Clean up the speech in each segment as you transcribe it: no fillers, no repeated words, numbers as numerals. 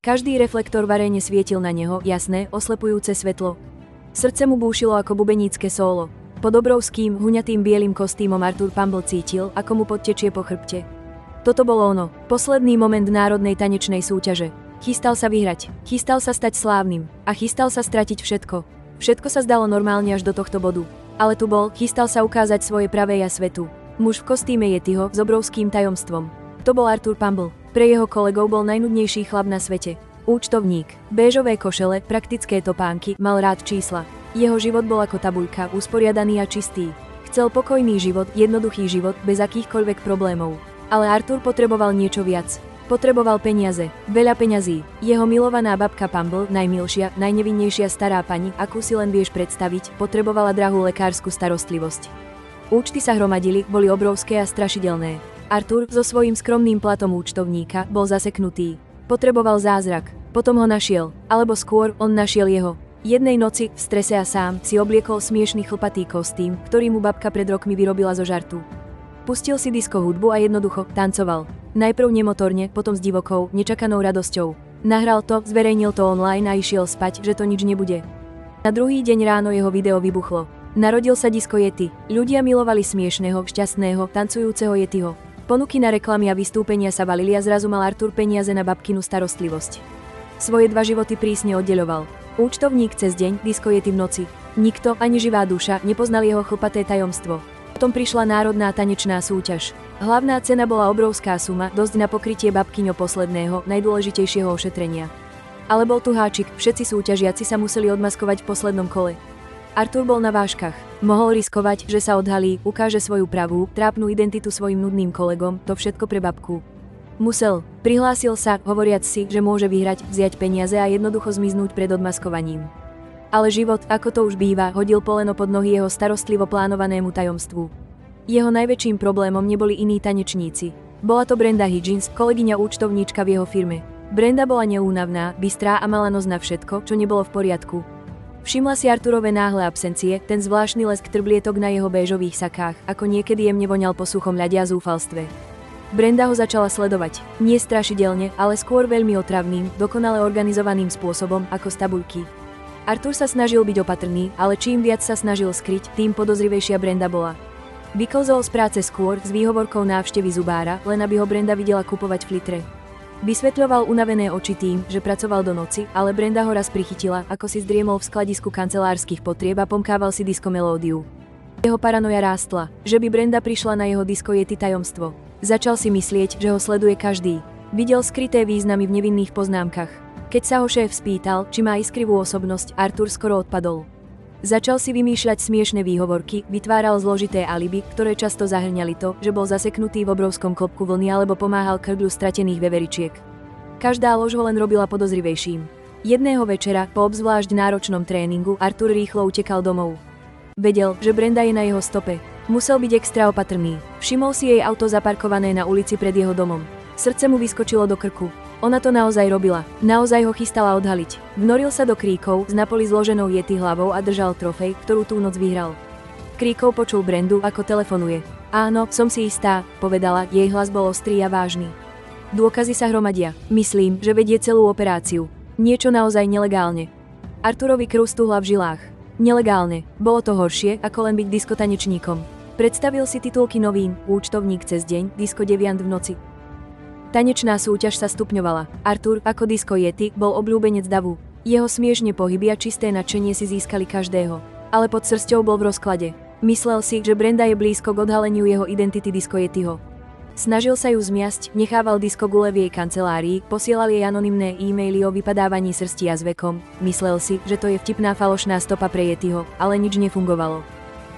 Každý reflektor v aréne svietil na neho, jasné, oslepujúce svetlo. Srdce mu búšilo ako bubenícke sólo. Pod obrovským, huňatým bielým kostýmom Arthur Pumble cítil, ako mu podtečie po chrbte. Toto bolo ono, posledný moment národnej tanečnej súťaže. Chystal sa vyhrať, chystal sa stať slávnym a chystal sa stratiť všetko. Všetko sa zdalo normálne až do tohto bodu. Ale tu bol, chystal sa ukázať svoje pravé ja svetu. Muž v kostýme Yetiho s obrovským tajomstvom. To bol Arthur Pumble. Pre jeho kolegov bol najnudnejší chlap na svete. Účtovník, béžové košele, praktické topánky, mal rád čísla. Jeho život bol ako tabuľka, usporiadaný a čistý. Chcel pokojný život, jednoduchý život, bez akýchkoľvek problémov. Ale Arthur potreboval niečo viac. Potreboval peniaze, veľa peňazí. Jeho milovaná babka Pumble, najmilšia, najnevinnejšia stará pani, akú si len vieš predstaviť, potrebovala drahú lekárskú starostlivosť. Účty sa hromadili, boli obrovské a strašidelné. Arthur, so svojím skromným platom účtovníka, bol zaseknutý. Potreboval zázrak, potom ho našiel, alebo skôr, on našiel jeho. Jednej noci, v strese a sám, si obliekol smiešný chlpatý kostým, ktorý mu babka pred rokmi vyrobila zo žartu. Pustil si disko hudbu a jednoducho tancoval. Najprv nemotorne, potom s divokou, nečakanou radosťou. Nahral to, zverejnil to online a išiel spať, že to nič nebude. Na druhý deň ráno jeho video vybuchlo. Narodil sa disko Yeti. Ľudia milovali smiešného, šťastného, tancujúceho Yetiho. Ponuky na reklamy a vystúpenia sa valili a zrazu mal Arthur peniaze na babkinu starostlivosť. Svoje dva životy prísne oddeľoval. Účtovník cez deň, disko Yeti v noci. Nikto, ani živá duša, nepoznal jeho chlpaté tajomstvo. Potom prišla národná tanečná súťaž. Hlavná cena bola obrovská suma, dosť na pokrytie babkyňo posledného, najdôležitejšieho ošetrenia. Ale bol tu háčik, všetci súťažiaci sa museli odmaskovať v poslednom kole. Arthur bol na vážkach. Mohol riskovať, že sa odhalí, ukáže svoju pravú, trápnu identitu svojim nudným kolegom, to všetko pre babku. Musel. Prihlásil sa, hovoriac si, že môže vyhrať, vziať peniaze a jednoducho zmiznúť pred odmaskovaním. Ale život, ako to už býva, hodil poleno pod nohy jeho starostlivo plánovanému tajomstvu. Jeho najväčším problémom neboli iní tanečníci. Bola to Brenda Higgins, kolegyňa účtovníčka v jeho firme. Brenda bola neúnavná, bystrá a mala nos na všetko, čo nebolo v poriadku. Všimla si Arthurove náhle absencie, ten zvláštny lesk trblietok na jeho béžových sakách, ako niekedy jemne voňal po suchom ľade a zúfalstve. Brenda ho začala sledovať. Nie strašidelne, ale skôr veľmi otravným, dokonale organizovaným spôsobom, ako z tabuľky. Arthur sa snažil byť opatrný, ale čím viac sa snažil skryť, tým podozrivejšia Brenda bola. Vyklzol z práce skôr s výhovorkou návštevy zubára, len aby ho Brenda videla kupovať flitre. Vysvetľoval unavené oči tým, že pracoval do noci, ale Brenda ho raz prichytila, ako si zdriemol v skladisku kancelárskych potrieb a pomkával si disko melódiu. Jeho paranoja rástla, že by Brenda prišla na jeho disko Yeti tajomstvo. Začal si myslieť, že ho sleduje každý. Videl skryté významy v nevinných poznámkach. Keď sa ho šéf spýtal, či má iskrivú osobnosť, Arthur skoro odpadol. Začal si vymýšľať smiešne výhovorky, vytváral zložité alibi, ktoré často zahŕňali to, že bol zaseknutý v obrovskom klopku vlny alebo pomáhal krdľu stratených veveričiek. Každá lož ho len robila podozrivejším. Jedného večera, po obzvlášť náročnom tréningu, Arthur rýchlo utekal domov. Vedel, že Brenda je na jeho stope. Musel byť extra opatrný. Všimol si jej auto zaparkované na ulici pred jeho domom. Srdce mu vyskočilo do krku. Ona to naozaj robila. Naozaj ho chystala odhaliť. Vnoril sa do kríkov s napoli zloženou Yeti hlavou a držal trofej, ktorú tú noc vyhral. Kríkov počul Brendu, ako telefonuje. Áno, som si istá, povedala, jej hlas bol ostrý a vážny. Dôkazy sa hromadia. Myslím, že vedie celú operáciu. Niečo naozaj nelegálne. Arthurovi krv stúhla v žilách. Nelegálne. Bolo to horšie, ako len byť diskotanečníkom. Predstavil si titulky novín, účtovník cez deň, disko deviant v noci. Tanečná súťaž sa stupňovala. Arthur, ako disko Yeti, bol obľúbenec davu. Jeho smiešne pohyby a čisté nadšenie si získali každého. Ale pod srsťou bol v rozklade. Myslel si, že Brenda je blízko k odhaleniu jeho identity disko Yetiho. Snažil sa ju zmiasť, nechával disko gule v jej kancelárii, posielal jej anonymné e-maily o vypadávaní srsti a s vekom. Myslel si, že to je vtipná falošná stopa pre Yetiho, ale nič nefungovalo.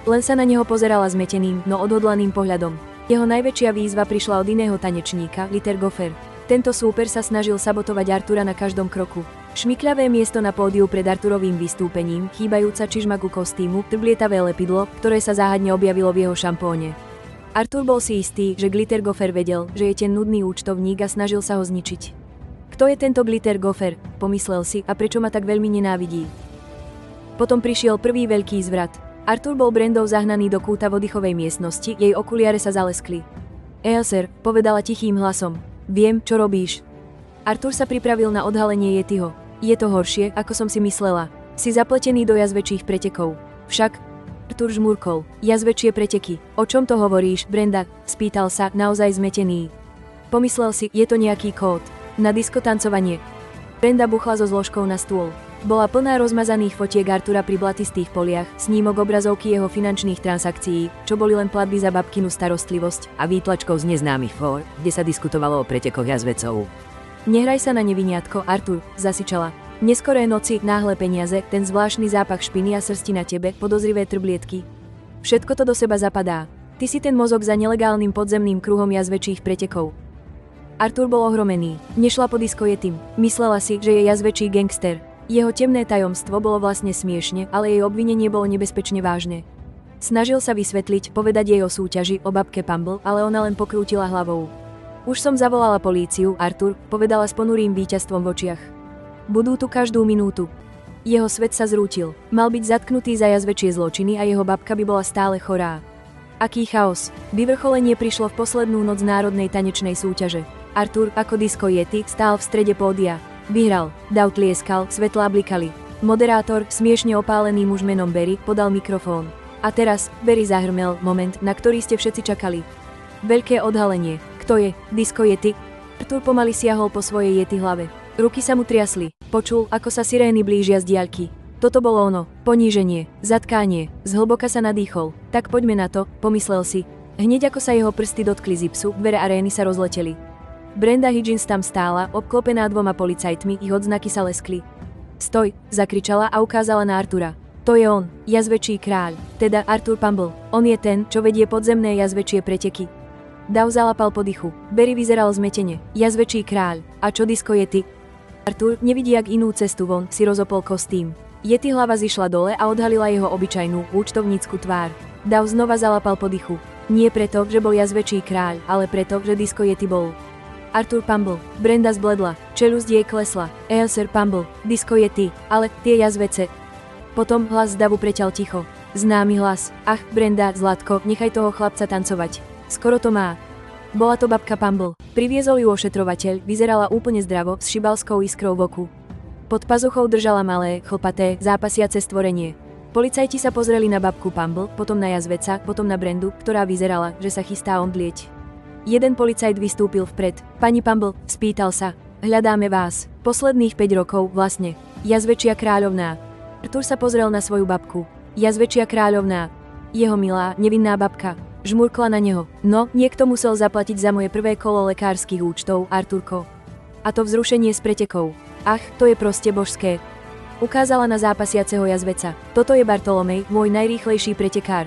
Len sa na neho pozerala zmeteným, no odhodlaným pohľadom. Jeho najväčšia výzva prišla od iného tanečníka, Glitter Gopher. Tento súper sa snažil sabotovať Arthura na každom kroku. Šmykľavé miesto na pódiu pred Arthurovým vystúpením, chýbajúca čižma ku kostýmu, trblietavé lepidlo, ktoré sa záhadne objavilo v jeho šampóne. Arthur bol si istý, že Glitter Gopher vedel, že je ten nudný účtovník a snažil sa ho zničiť. Kto je tento Glitter Gopher? Pomyslel si, a prečo ma tak veľmi nenávidí? Potom prišiel prvý veľký zvrat. Arthur bol Brendou zahnaný do kúta v oddychovej miestnosti, jej okuliare sa zaleskli. Sir, povedala tichým hlasom. Viem, čo robíš. Arthur sa pripravil na odhalenie Yetiho. Je to horšie, ako som si myslela. Si zapletený do jazvečích pretekov. Však... Arthur žmurkol. Jazvečie preteky. O čom to hovoríš, Brenda? Spýtal sa, naozaj zmetený. Pomyslel si, je to nejaký kód. Na diskotancovanie. Brenda buchla so zložkou na stôl. Bola plná rozmazaných fotiek Artura pri blatistých poliach, snímok obrazovky jeho finančných transakcií, čo boli len platby za babkinu starostlivosť a výtlačkov z neznámych fór, kde sa diskutovalo o pretekoch jazvecov. Nehraj sa na neviniatko, Artur, zasičala. Neskoré noci, náhle peniaze, ten zvláštny zápach špiny a srsti na tebe, podozrivé trblietky. Všetko to do seba zapadá. Ty si ten mozog za nelegálnym podzemným kruhom jazvečích pretekov. Artur bol ohromený. Nešla po disko Yetim. Myslela si, že je jazvečí gangster. Jeho temné tajomstvo bolo vlastne smiešne, ale jej obvinenie bolo nebezpečne vážne. Snažil sa vysvetliť, povedať jej o súťaži, o babke Pumble, ale ona len pokrútila hlavou. Už som zavolala políciu, Artur, povedala s ponurým víťazstvom v očiach. Budú tu každú minútu. Jeho svet sa zrútil. Mal byť zatknutý za jazvečie zločiny a jeho babka by bola stále chorá. Aký chaos. Vyvrcholenie prišlo v poslednú noc národnej tanečnej súťaže. Artur, ako disko Yeti, stál v strede pódia. Vyhral. Dav tlieskal, svetlá blikali. Moderátor, smiešne opálený muž menom Barry, podal mikrofón. A teraz, Barry zahrmel, moment, na ktorý ste všetci čakali. Veľké odhalenie. Kto je? Disko Yeti? Artur pomaly siahol po svojej Yeti hlave. Ruky sa mu triasli. Počul, ako sa sirény blížia z diaľky. Toto bolo ono. Poníženie. Zatkanie. Zhlboka sa nadýchol. Tak poďme na to, pomyslel si. Hneď ako sa jeho prsty dotkli zipsu, dvere arény sa rozleteli. Brenda Higgins tam stála, obklopená 2 policajtmi, ich odznaky sa leskli. Stoj, zakričala a ukázala na Artura. To je on, jazvečí kráľ, teda Arthur Pumble. On je ten, čo vedie podzemné jazvečie preteky. Dav zalapal po dychu. Barry vyzeral zmetene. Jazvečí kráľ. A čo disko Yeti? Artur, nevidiak inú cestu von, si rozopol kostým. Yeti hlava zišla dole a odhalila jeho obyčajnú, účtovnícku tvár. Dav znova zalapal po dychu. Nie preto, že bol jazvečí kráľ, ale preto, že disko Yeti bol. Arthur Pumble. Brenda zbledla. Čelusť jej klesla. Sir Pumble. Disko Yeti. Ale tie jazvece. Potom hlas z davu preťal ticho. Známy hlas. Ach, Brenda, Zlatko, nechaj toho chlapca tancovať. Skoro to má. Bola to babka Pumble. Priviezol ju ošetrovateľ, vyzerala úplne zdravo, s šibalskou iskrou v oku. Pod pazuchou držala malé, chlpaté, zápasiace stvorenie. Policajti sa pozreli na babku Pumble, potom na jazveca, potom na Brendu, ktorá vyzerala, že sa chystá omdlieť. Jeden policajt vystúpil vpred. Pani Pumble, spýtal sa. Hľadáme vás. Posledných 5 rokov, vlastne. Jazvečia kráľovná. Artur sa pozrel na svoju babku. Jazvečia kráľovná. Jeho milá, nevinná babka. Žmurkla na neho. No, niekto musel zaplatiť za moje prvé kolo lekárskych účtov, Arturko. A to vzrušenie z pretekov. Ach, to je proste božské. Ukázala na zápasiaceho jazveca. Toto je Bartolomej, môj najrýchlejší pretekár.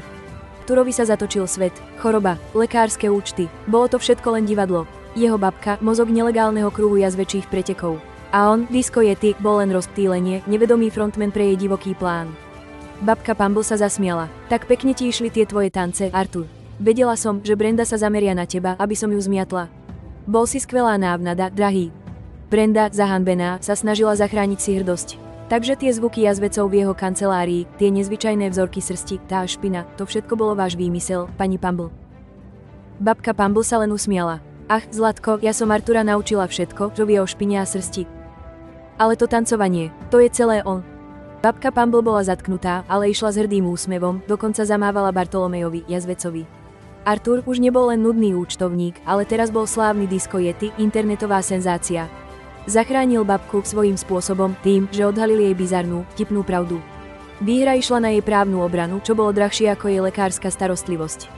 Arturovi sa zatočil svet. Choroba, lekárske účty. Bolo to všetko len divadlo. Jeho babka, mozog nelegálneho kruhu jazvečích pretekov. A on, disko Yeti, bol len rozptýlenie, nevedomý frontman pre jej divoký plán. Babka Pumble sa zasmiala. Tak pekne ti išli tie tvoje tance, Artur. Vedela som, že Brenda sa zameria na teba, aby som ju zmiatla. Bol si skvelá návnada, drahý. Brenda, zahanbená, sa snažila zachrániť si hrdosť. Takže tie zvuky jazvecov v jeho kancelárii, tie nezvyčajné vzorky srsti, tá špina, to všetko bolo váš výmysel, pani Pumble. Babka Pumble sa len usmiala. Ach, Zlatko, ja som Artura naučila všetko, čo vie o špine a srsti. Ale to tancovanie, to je celé on. Babka Pumble bola zatknutá, ale išla s hrdým úsmevom, dokonca zamávala Bartolomejovi, jazvecovi. Artur už nebol len nudný účtovník, ale teraz bol slávny disko Yeti, internetová senzácia. Zachránil babku svojím spôsobom tým, že odhalil jej bizarnú, vtipnú pravdu. Výhra išla na jej právnu obranu, čo bolo drahšie ako jej lekárska starostlivosť.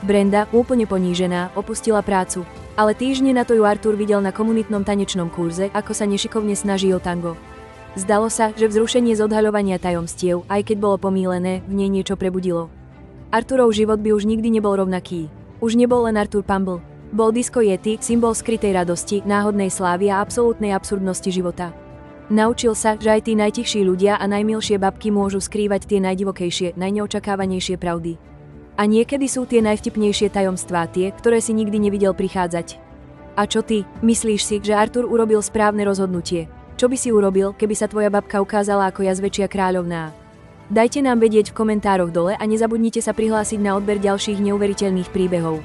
Brenda, úplne ponížená, opustila prácu. Ale týždne na to ju Artur videl na komunitnom tanečnom kurze, ako sa nešikovne snaží o tango. Zdalo sa, že vzrušenie z odhaľovania tajomstiev, aj keď bolo pomýlené, v nej niečo prebudilo. Arturov život by už nikdy nebol rovnaký. Už nebol len Artur Pumble. Bol disko Yeti, symbol skrytej radosti, náhodnej slávy a absolútnej absurdnosti života. Naučil sa, že aj tí najtichší ľudia a najmilšie babky môžu skrývať tie najdivokejšie, najneočakávanejšie pravdy. A niekedy sú tie najvtipnejšie tajomstvá tie, ktoré si nikdy nevidel prichádzať. A čo ty? Myslíš si, že Artur urobil správne rozhodnutie? Čo by si urobil, keby sa tvoja babka ukázala ako jazvečia kráľovná? Dajte nám vedieť v komentároch dole a nezabudnite sa prihlásiť na odber ďalších neuveriteľných príbehov.